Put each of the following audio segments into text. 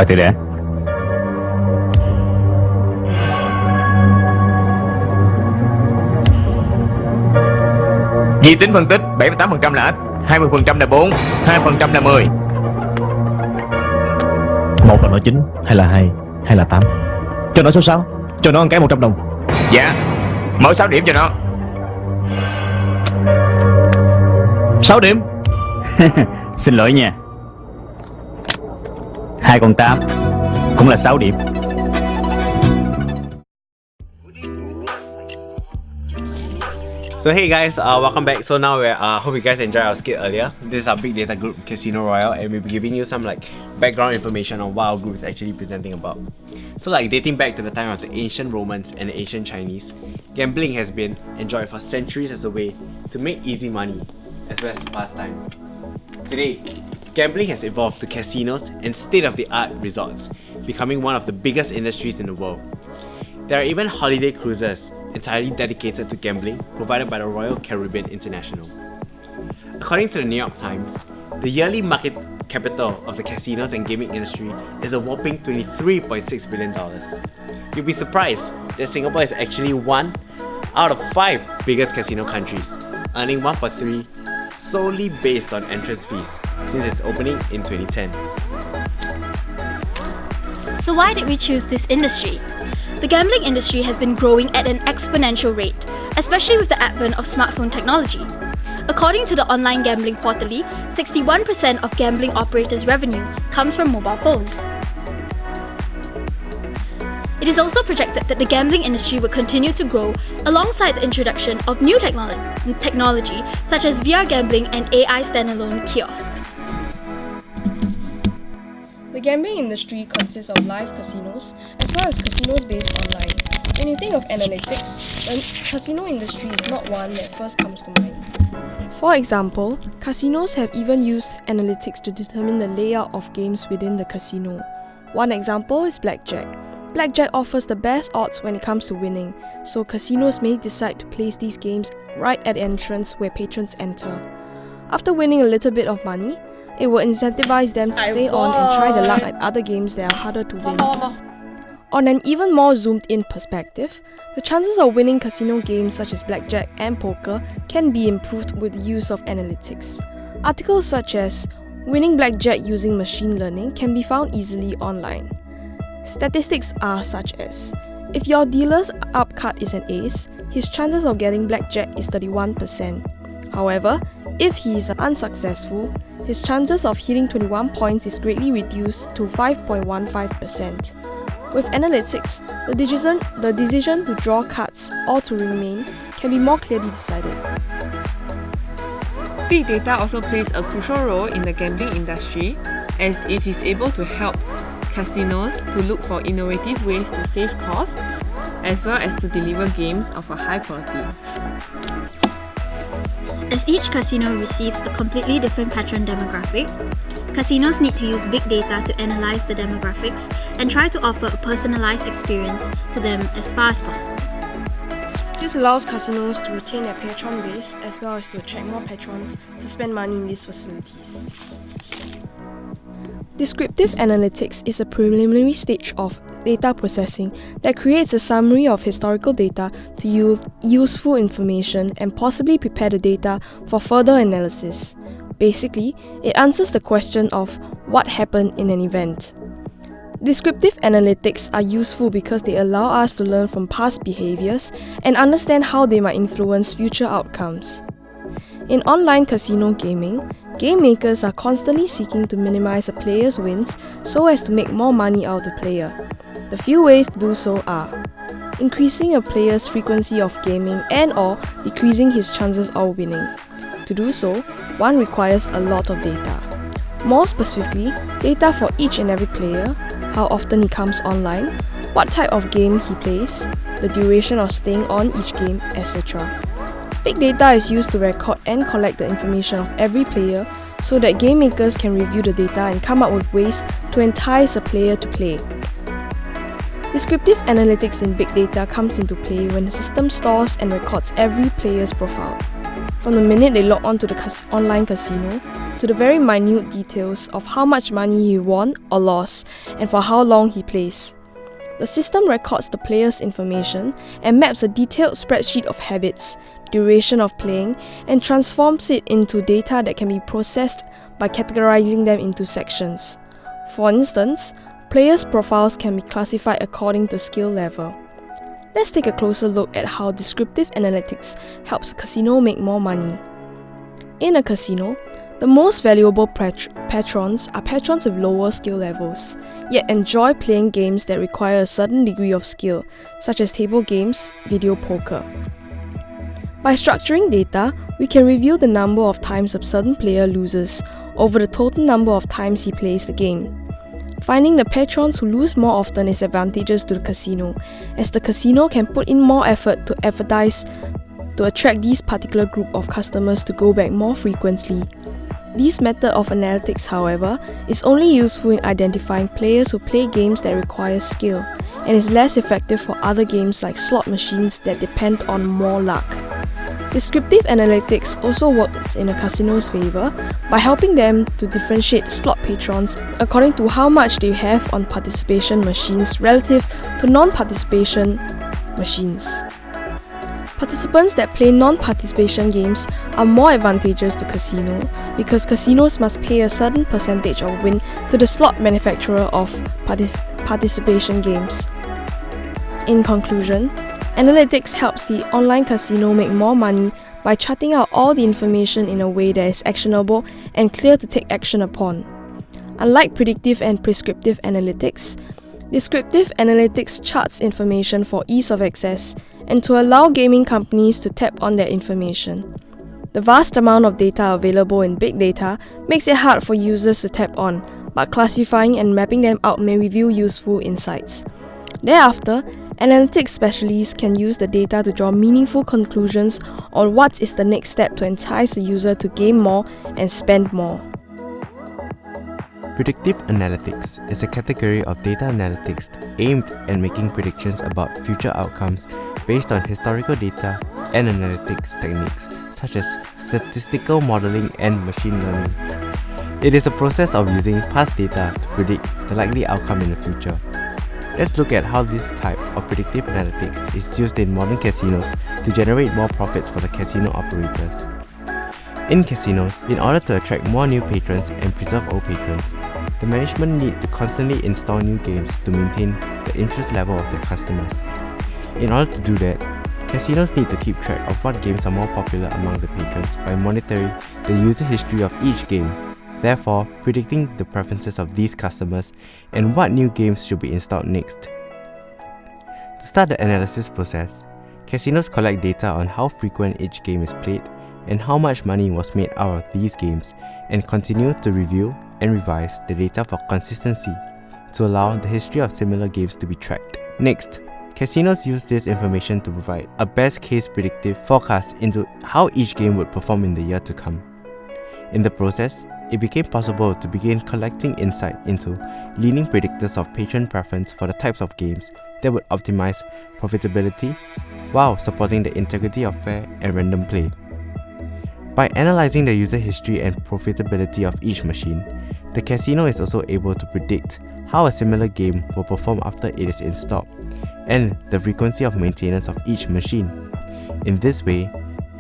Coi thử đã. Di tính phân tích 78% là ếch, 20% là 4, 2% là 10. Một là nó 9, hay là 2, hay là 8. Cho nó số 6, cho nó ăn cái 100 đồng. Dạ, mở 6 điểm cho nó. 6 điểm. Xin lỗi nha. 2 con 8 cũng là 6 điểm. So hey guys, welcome back. So now hope you guys enjoyed our skit earlier. This is our big data group, Casino Royale, and we'll be giving you some like background information on what our group is actually presenting about. So like dating back to the time of the ancient Romans and the ancient Chinese, gambling has been enjoyed for centuries as a way to make easy money, as well as to pass time. Today, gambling has evolved to casinos and state-of-the-art resorts, becoming one of the biggest industries in the world. There are even holiday cruises entirely dedicated to gambling, provided by the Royal Caribbean International. According to the New York Times, the yearly market capital of the casinos and gaming industry is a whopping $23.6 billion. You'll be surprised that Singapore is actually one out of 5 biggest casino countries, earning 1.3 solely based on entrance fees since its opening in 2010. So why did we choose this industry? The gambling industry has been growing at an exponential rate, especially with the advent of smartphone technology. According to the Online Gambling Quarterly, 61% of gambling operators' revenue comes from mobile phones. It is also projected that the gambling industry will continue to grow alongside the introduction of new technology such as VR gambling and AI standalone kiosks. The gambling industry consists of live casinos as well as casinos based online. When you think of analytics, the casino industry is not one that first comes to mind. For example, casinos have even used analytics to determine the layout of games within the casino. One example is blackjack. Blackjack offers the best odds when it comes to winning, so casinos may decide to place these games right at the entrance where patrons enter. After winning a little bit of money, it will incentivize them to stay on and try the luck at other games that are harder to win. On an even more zoomed-in perspective, the chances of winning casino games such as blackjack and poker can be improved with the use of analytics. Articles such as "Winning Blackjack Using Machine Learning" can be found easily online. Statistics are such as, if your dealer's upcut is an ace, his chances of getting blackjack is 31%. However, if he is unsuccessful, his chances of hitting 21 points is greatly reduced to 5.15%. With analytics, the decision to draw cards or to remain can be more clearly decided. Big data also plays a crucial role in the gambling industry, as it is able to help casinos to look for innovative ways to save costs, as well as to deliver games of a high quality. As each casino receives a completely different patron demographic, casinos need to use big data to analyze the demographics and try to offer a personalized experience to them as far as possible. This allows casinos to retain their patron base as well as to attract more patrons to spend money in these facilities. Descriptive analytics is a preliminary stage of data processing that creates a summary of historical data to yield useful information and possibly prepare the data for further analysis. Basically, it answers the question of what happened in an event. Descriptive analytics are useful because they allow us to learn from past behaviors and understand how they might influence future outcomes. In online casino gaming, game makers are constantly seeking to minimize a player's wins so as to make more money out of the player. The few ways to do so are increasing a player's frequency of gaming and/or decreasing his chances of winning. To do so, one requires a lot of data. More specifically, data for each and every player, how often he comes online, what type of game he plays, the duration of staying on each game, etc. Big data is used to record and collect the information of every player so that game makers can review the data and come up with ways to entice a player to play. Descriptive analytics in big data comes into play when the system stores and records every player's profile. From the minute they log on to the online casino, to the very minute details of how much money he won or lost and for how long he plays. The system records the player's information and maps a detailed spreadsheet of habits, duration of playing, and transforms it into data that can be processed by categorizing them into sections. For instance, players' profiles can be classified according to skill level. Let's take a closer look at how descriptive analytics helps a casino make more money. In a casino, the most valuable patrons are patrons with lower skill levels, yet enjoy playing games that require a certain degree of skill, such as table games, video poker. By structuring data, we can review the number of times a certain player loses over the total number of times he plays the game. Finding the patrons who lose more often is advantageous to the casino, as the casino can put in more effort to advertise to attract this particular group of customers to go back more frequently. This method of analytics, however, is only useful in identifying players who play games that require skill, and is less effective for other games like slot machines that depend on more luck. Descriptive analytics also works in a casino's favor by helping them to differentiate slot patrons according to how much they have on participation machines relative to non-participation machines. Participants that play non-participation games are more advantageous to casino because casinos must pay a certain percentage of win to the slot manufacturer of participation games. In conclusion, analytics helps the online casino make more money by charting out all the information in a way that is actionable and clear to take action upon. Unlike predictive and prescriptive analytics, descriptive analytics charts information for ease of access and to allow gaming companies to tap on that information. The vast amount of data available in big data makes it hard for users to tap on, but classifying and mapping them out may reveal useful insights. Thereafter, analytics specialists can use the data to draw meaningful conclusions on what is the next step to entice the user to game more and spend more. Predictive analytics is a category of data analytics aimed at making predictions about future outcomes based on historical data and analytics techniques such as statistical modeling and machine learning. It is a process of using past data to predict the likely outcome in the future. Let's look at how this type of predictive analytics is used in modern casinos to generate more profits for the casino operators. In casinos, in order to attract more new patrons and preserve old patrons, the management need to constantly install new games to maintain the interest level of their customers. In order to do that, casinos need to keep track of what games are more popular among the patrons by monitoring the user history of each game, therefore predicting the preferences of these customers and what new games should be installed next. To start the analysis process, casinos collect data on how frequent each game is played and how much money was made out of these games, and continue to review and revise the data for consistency to allow the history of similar games to be tracked. Next, casinos use this information to provide a best case predictive forecast into how each game would perform in the year to come. In the process, it became possible to begin collecting insight into leading predictors of patron preference for the types of games that would optimize profitability while supporting the integrity of fair and random play. By analyzing the user history and profitability of each machine, the casino is also able to predict how a similar game will perform after it is installed, and the frequency of maintenance of each machine. In this way,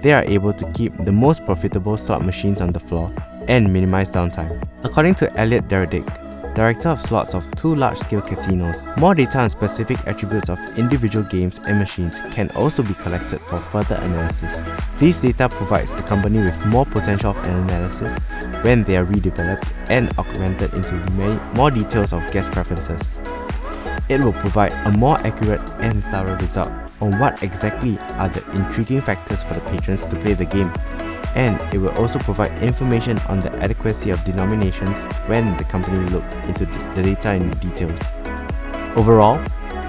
they are able to keep the most profitable slot machines on the floor and minimize downtime. According to Elliot Deredick, director of slots of two large-scale casinos, more data on specific attributes of individual games and machines can also be collected for further analysis. These data provides the company with more potential of analysis when they are redeveloped and augmented into more details of guest preferences. It will provide a more accurate and thorough result on what exactly are the intriguing factors for the patrons to play the game, and it will also provide information on the adequacy of denominations when the company look into the data in details. Overall,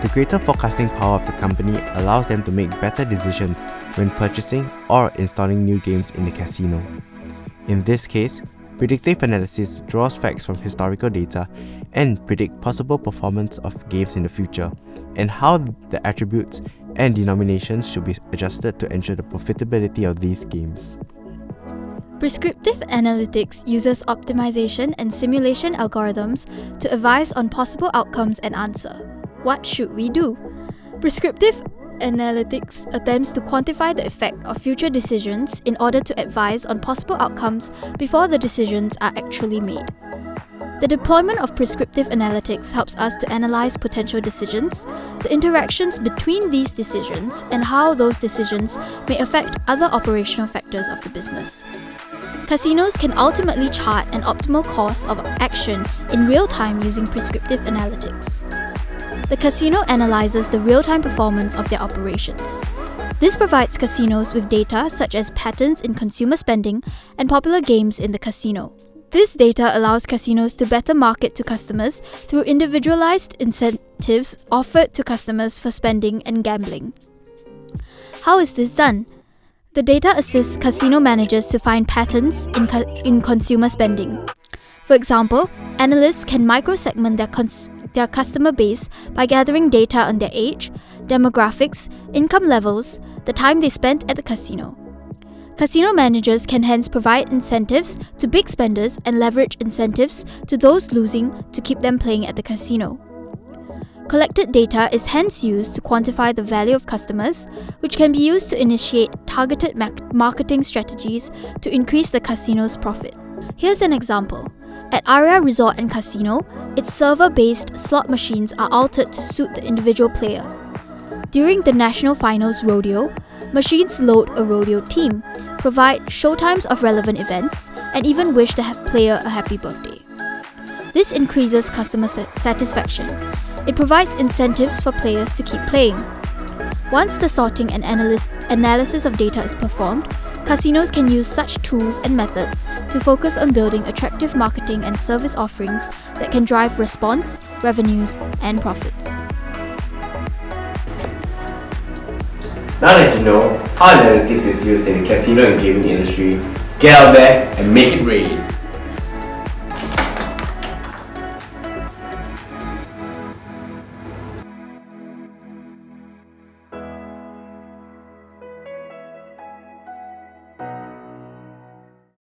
the greater forecasting power of the company allows them to make better decisions when purchasing or installing new games in the casino. In this case, predictive analysis draws facts from historical data and predict possible performance of games in the future, and how the attributes and denominations should be adjusted to ensure the profitability of these games. Prescriptive analytics uses optimization and simulation algorithms to advise on possible outcomes and answer, what should we do? Prescriptive analytics attempts to quantify the effect of future decisions in order to advise on possible outcomes before the decisions are actually made. The deployment of prescriptive analytics helps us to analyze potential decisions, the interactions between these decisions, and how those decisions may affect other operational factors of the business. Casinos can ultimately chart an optimal course of action in real time using prescriptive analytics. The casino analyzes the real-time performance of their operations. This provides casinos with data such as patterns in consumer spending and popular games in the casino. This data allows casinos to better market to customers through individualized incentives offered to customers for spending and gambling. How is this done? The data assists casino managers to find patterns in consumer spending. For example, analysts can microsegment their customer base by gathering data on their age, demographics, income levels, the time they spent at the casino. Casino managers can hence provide incentives to big spenders and leverage incentives to those losing to keep them playing at the casino. Collected data is hence used to quantify the value of customers, which can be used to initiate targeted marketing strategies to increase the casino's profit. Here's an example. At Aria Resort and Casino, its server-based slot machines are altered to suit the individual player. During the National Finals Rodeo, machines load a rodeo team, provide showtimes of relevant events, and even wish the player a happy birthday. This increases customer satisfaction. It provides incentives for players to keep playing. Once the sorting and analysis of data is performed, casinos can use such tools and methods to focus on building attractive marketing and service offerings that can drive response, revenues, and profits. Now that you know how analytics is used in the casino and gaming industry, get out there and make it rain!